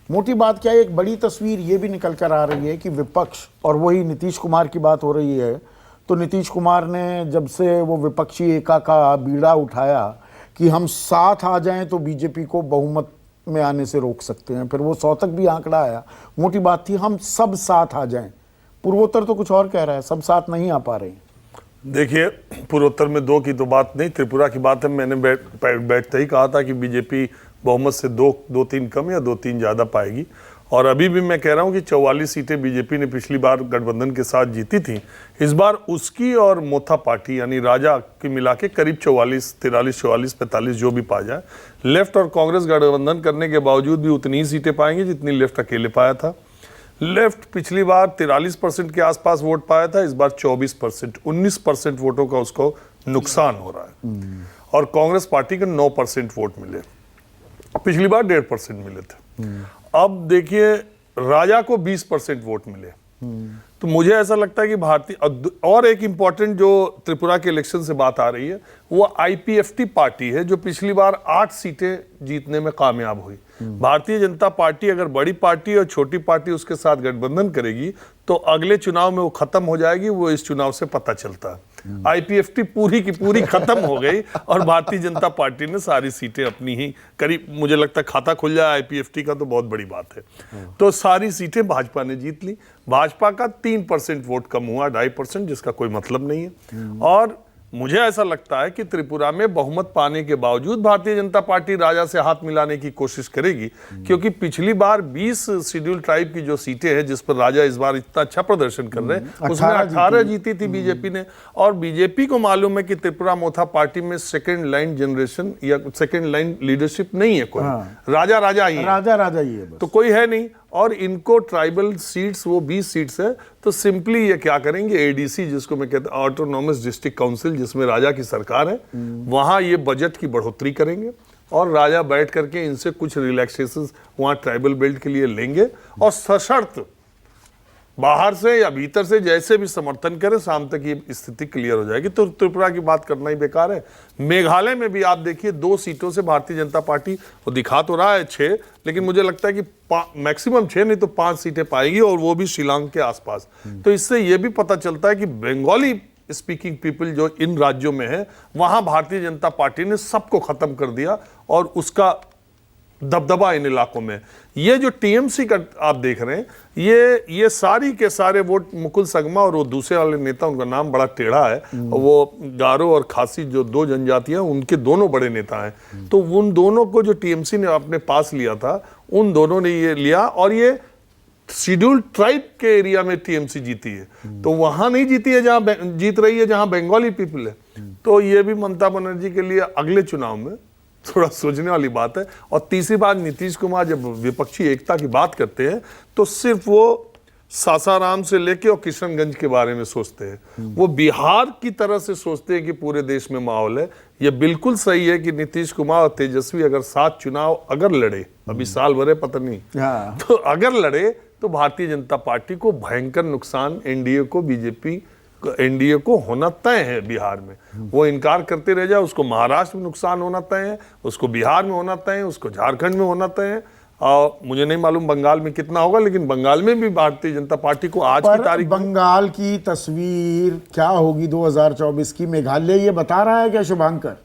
मोटी बात क्या है, एक बड़ी तस्वीर ये भी निकल कर आ रही है कि विपक्ष, और वही नीतीश कुमार की बात हो रही है, तो नीतीश कुमार ने जब से वो विपक्षी एका का बीड़ा उठाया कि हम साथ आ जाएं तो बीजेपी को बहुमत में आने से रोक सकते हैं, फिर वो 100 तक भी आंकड़ा आया। मोटी बात थी हम सब साथ आ जाएं। पूर्वोत्तर तो कुछ और कह रहा है, सब साथ नहीं आ पा रहे हैं। देखिए, पूर्वोत्तर में 2 की तो बात नहीं, त्रिपुरा की बात है। मैंने बैठते ही कहा था कि बीजेपी बहुमत से 2-3 कम या 2-3 ज़्यादा पाएगी। और अभी भी मैं कह रहा हूं कि 44 सीटें बीजेपी ने पिछली बार गठबंधन के साथ जीती थी, इस बार उसकी और मोथा पार्टी यानी राजा की मिला के करीब 44, 43, 44, 45 जो भी पा जाए। लेफ्ट और कांग्रेस गठबंधन करने के बावजूद भी उतनी ही सीटें पाएंगे जितनी लेफ्ट अकेले पाया था। लेफ्ट पिछली बार 43% के आसपास वोट पाया था, इस बार 24%, 19% वोटों का उसको नुकसान हो रहा है। और कांग्रेस पार्टी के 9% वोट मिले, पिछली बार 1.5% मिले थे। अब देखिए, राजा को 20% वोट मिले। तो मुझे ऐसा लगता है कि भारतीय, और एक इंपॉर्टेंट जो त्रिपुरा के इलेक्शन से बात आ रही है, वो आईपीएफटी पार्टी है जो पिछली बार 8 सीटें जीतने में कामयाब हुई। भारतीय जनता पार्टी अगर बड़ी पार्टी और छोटी पार्टी उसके साथ गठबंधन करेगी तो अगले चुनाव में वो खत्म हो जाएगी, वो इस चुनाव से पता चलता है। आईपीएफटी पूरी की पूरी खत्म हो गई और भारतीय जनता पार्टी ने सारी सीटें अपनी ही करीब, मुझे लगता है खाता खुल जाए आईपीएफटी का तो बहुत बड़ी बात है। तो सारी सीटें भाजपा ने जीत ली। भाजपा का 3% वोट कम हुआ, 2.5%, जिसका कोई मतलब नहीं है। और मुझे ऐसा लगता है कि त्रिपुरा में बहुमत पाने के बावजूद भारतीय जनता पार्टी राजा से हाथ मिलाने की कोशिश करेगी, क्योंकि पिछली बार 20 शेड्यूल ट्राइब की जो सीटें हैं जिस पर राजा इस बार इतना अच्छा प्रदर्शन कर रहे हैं, उसमें 18 जीती थी बीजेपी ने। और बीजेपी को मालूम है कि त्रिपुरा मोथा पार्टी में सेकेंड लाइन जनरेशन या सेकेंड लाइन लीडरशिप नहीं है कोई। राजा ही है, राजा ही है, तो कोई है नहीं। और इनको ट्राइबल सीट्स, वो 20 सीट्स है, तो सिंपली ये क्या करेंगे, एडीसी जिसको मैं कहता हूं ऑटोनॉमस डिस्ट्रिक्ट काउंसिल, जिसमें राजा की सरकार है, वहां ये बजट की बढ़ोतरी करेंगे और राजा बैठ करके इनसे कुछ रिलैक्सेशंस वहां ट्राइबल बेल्ट के लिए लेंगे और सशर्त बाहर से या भीतर से जैसे भी समर्थन करें, शाम तक ये स्थिति क्लियर हो जाएगी। तो त्रिपुरा की बात करना ही बेकार है। मेघालय में भी आप देखिए 2 सीटों से भारतीय जनता पार्टी, वो दिखा तो रहा है 6, लेकिन मुझे लगता है कि मैक्सिमम 6 नहीं तो 5 सीटें पाएगी, और वो भी शिलांग के आसपास। तो इससे ये भी पता चलता है कि बंगाली स्पीकिंग पीपल जो इन राज्यों में है, वहां भारतीय जनता पार्टी ने सबको खत्म कर दिया और उसका दबदबा इन इलाकों में। ये जो टीएमसी का आप देख रहे हैं, ये सारी के सारे वोट मुकुल संगमा और वो दूसरे वाले नेता, उनका नाम बड़ा टेढ़ा है, वो गारो और खासी जो 2 जनजातियां, उनके दोनों बड़े नेता हैं। तो उन दोनों को जो टीएमसी ने अपने पास लिया था, उन दोनों ने ये लिया, और ये शेड्यूल्ड ट्राइब के एरिया में टीएमसी जीती है। तो वहां नहीं जीती है जहां जीत रही है जहां बंगाली पीपल है। तो ये भी ममता बनर्जी के लिए अगले चुनाव में थोड़ा सोचने वाली बात है। और तीसरी बात, नीतीश कुमार जब विपक्षी एकता की बात करते हैं तो सिर्फ वो सासाराम से लेके और किशनगंज के बारे में सोचते हैं, वो बिहार की तरह से सोचते हैं कि पूरे देश में माहौल है। ये बिल्कुल सही है कि नीतीश कुमार और तेजस्वी अगर 7 चुनाव अगर लड़े, अभी साल भर है पता नहीं, तो अगर लड़े तो भारतीय जनता पार्टी को भयंकर नुकसान, एनडीए को, बीजेपी एनडीए को होना तय है। बिहार में वो इनकार करते रह जाए, उसको महाराष्ट्र में नुकसान होना तय है, उसको बिहार में होना तय है, उसको झारखंड में होना तय है, और मुझे नहीं मालूम बंगाल में कितना होगा, लेकिन बंगाल में भी भारतीय जनता पार्टी को आज की तारीख बंगाल की तस्वीर क्या होगी 2024 की, मेघालय ये बता रहा है क्या शुभांकर?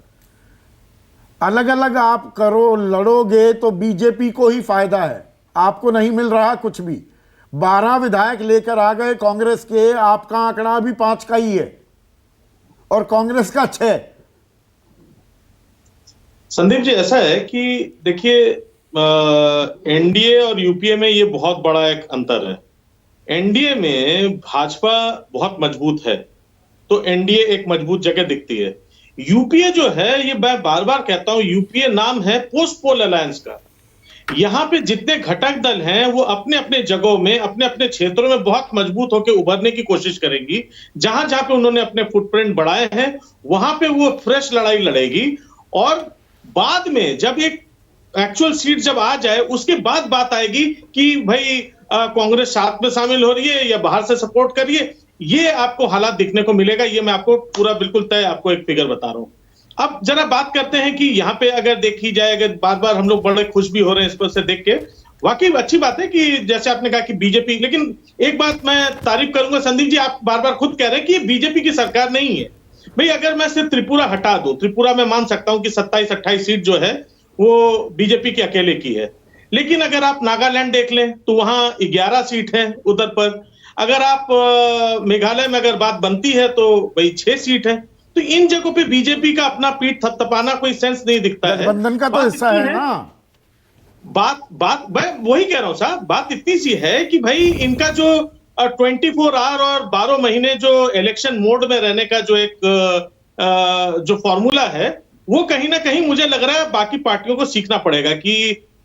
अलग अलग आप करो, लड़ोगे तो बीजेपी को ही फायदा है, आपको नहीं मिल रहा कुछ भी। 12 विधायक लेकर आ गए कांग्रेस के, आपका आंकड़ा भी 5 का ही है और कांग्रेस का 6। संदीप जी, ऐसा है कि देखिए, एनडीए और यूपीए में ये बहुत बड़ा एक अंतर है। एनडीए में भाजपा बहुत मजबूत है, तो एनडीए एक मजबूत जगह दिखती है। यूपीए जो है, ये मैं बार बार कहता हूं, यूपीए नाम है पोस्ट पोल अलायंस का। यहां पे जितने घटक दल हैं वो अपने अपने जगहों में, अपने अपने क्षेत्रों में बहुत मजबूत होकर उभरने की कोशिश करेंगी। जहां जहां पे उन्होंने अपने फुटप्रिंट बढ़ाए हैं, वहां पे वो फ्रेश लड़ाई लड़ेगी। और बाद में जब एक एक्चुअल सीट जब आ जाए, उसके बाद बात आएगी कि भाई कांग्रेस साथ में शामिल हो रही है या बाहर से सपोर्ट कर रही है। ये आपको हालात दिखने को मिलेगा। ये मैं आपको पूरा बिल्कुल तय आपको एक फिगर बता रहा हूं। अब जरा बात करते हैं कि यहाँ पे अगर देखी जाए, अगर बार बार हम लोग बड़े खुश भी हो रहे हैं इस पर से देख के, वाकई अच्छी बात है कि जैसे आपने कहा कि बीजेपी, लेकिन एक बात मैं तारीफ करूंगा संदीप जी, आप बार बार खुद कह रहे हैं कि ये बीजेपी की सरकार नहीं है। भाई अगर मैं सिर्फ त्रिपुरा हटा दूं, त्रिपुरा में मान सकता हूं कि 27-28 सीट जो है वो बीजेपी की अकेले की है, लेकिन अगर आप नागालैंड देख लें तो वहां 11 सीट है उधर पर। अगर आप मेघालय में अगर बात बनती है तो भाई 6 सीट है। तो इन जगहों पे बीजेपी का अपना पीठ थपथपाना कोई सेंस नहीं दिखता है। गठबंधन का तो हिस्सा है ना। बात मैं वही कह रहा हूं साहब, बात इतनी सी है कि भाई इनका जो 24 आवर और 12 महीने जो इलेक्शन मोड में रहने का जो एक जो फॉर्मूला है, वो कहीं ना कहीं मुझे लग रहा है बाकी पार्टियों को सीखना पड़ेगा कि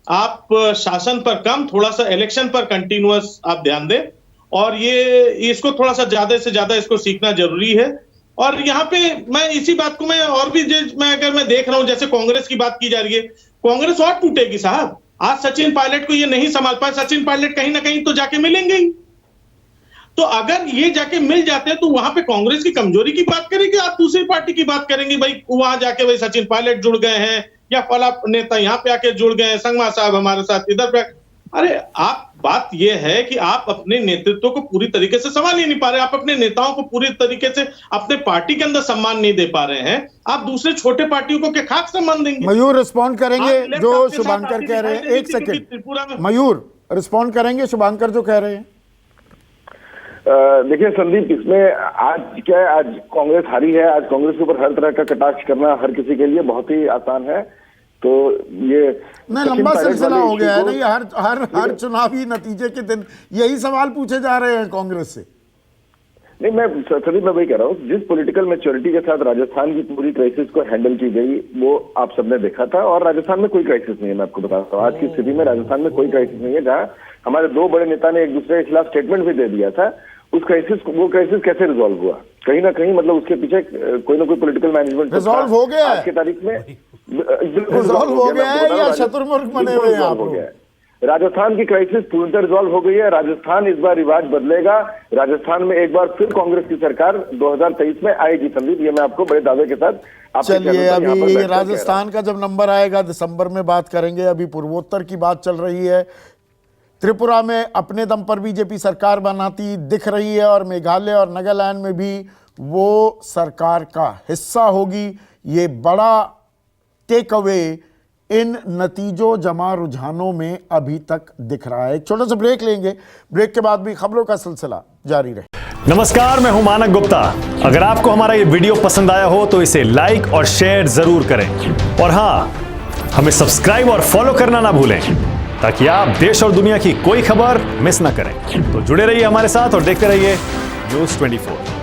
आप शासन पर कम, थोड़ा सा इलेक्शन पर कंटिन्यूअस आप ध्यान दें, और ये इसको थोड़ा सा ज्यादा से ज्यादा इसको सीखना जरूरी है। और यहाँ पे मैं इसी बात को मैं और भी अगर मैं देख रहा हूं, जैसे कांग्रेस की बात की जा रही है, कांग्रेस और टूटेगी साहब। आज सचिन पायलट को ये नहीं संभाल पाए, सचिन पायलट कहीं ना कहीं तो जाके मिलेंगे ही। तो अगर ये जाके मिल जाते हैं तो वहां पे कांग्रेस की कमजोरी की बात करेंगे, आप दूसरी पार्टी की बात करेंगे, भाई वहां जाके भाई सचिन पायलट जुड़ गए हैं या फला नेता यहाँ पे आके जुड़ गए हैं, संगमा साहब हमारे साथ इधर पे। अरे आप बात यह है कि आप अपने नेतृत्व को पूरी तरीके से संभाल ही नहीं पा रहे, आप अपने नेताओं को पूरी तरीके से अपने पार्टी के अंदर सम्मान नहीं दे पा रहे हैं, आप दूसरे छोटे पार्टियों को क्या खाक सम्मान देंगे? मयूर रिस्पॉन्ड करेंगे जो शुभांकर कह रहे हैं, एक सेकंड मयूर रिस्पॉन्ड करेंगे शुभांकर जो कह रहे हैं। देखिए संदीप, इसमें आज क्या है, आज कांग्रेस हारी है, आज कांग्रेस के ऊपर हर तरह का कटाक्ष करना हर किसी के लिए बहुत ही आसान है। तो ये लंबा सिलसिला हो गया है ना, ये हर चुनावी नतीजे के दिन यही सवाल पूछे जा रहे हैं कांग्रेस से। नहीं, मैं संदीप मैं वही कह रहा हूँ, जिस पॉलिटिकल मैच्योरिटी के साथ राजस्थान की पूरी क्राइसिस को हैंडल की गई वो आप सबने देखा था, और राजस्थान में कोई क्राइसिस नहीं है। मैं आपको बताता हूँ, आज की स्थिति में राजस्थान में कोई क्राइसिस नहीं है। जहाँ हमारे दो बड़े नेता ने एक दूसरे के खिलाफ स्टेटमेंट भी दे दिया था, वो क्राइसिस कैसे रिजॉल्व हुआ? कहीं ना कहीं मतलब उसके पीछे कोई ना कोई पॉलिटिकल मैनेजमेंट रिजॉल्व हो गया आज की तारीख में, रिजॉल्व हो गया है या शत्रुमुख बने हुए हैं आप लोग? राजस्थान की क्राइसिस पूर्णतः रिजॉल्व हो गई है। राजस्थान इस बार रिवाज बदलेगा, राजस्थान में एक बार फिर कांग्रेस की सरकार 2023 में आएगी संदीप, ये मैं आपको बड़े दावे के साथ। चलिए अभी राजस्थान का जब नंबर आएगा दिसंबर में बात करेंगे। अभी पूर्वोत्तर की बात चल रही है। त्रिपुरा में अपने दम पर बीजेपी सरकार बनाती दिख रही है और मेघालय और नागालैंड में भी वो सरकार का हिस्सा होगी। ये बड़ा टेक अवे इन नतीजों जमा रुझानों में अभी तक दिख रहा है। एक छोटा सा ब्रेक लेंगे, ब्रेक के बाद भी खबरों का सिलसिला जारी रहे। नमस्कार, मैं हूं मानक गुप्ता। अगर आपको हमारा ये वीडियो पसंद आया हो तो इसे लाइक और शेयर जरूर करें, और हां, हमें सब्सक्राइब और फॉलो करना ना भूलें ताकि आप देश और दुनिया की कोई खबर मिस ना करें। तो जुड़े रहिए हमारे साथ और देखते रहिए न्यूज़ 24।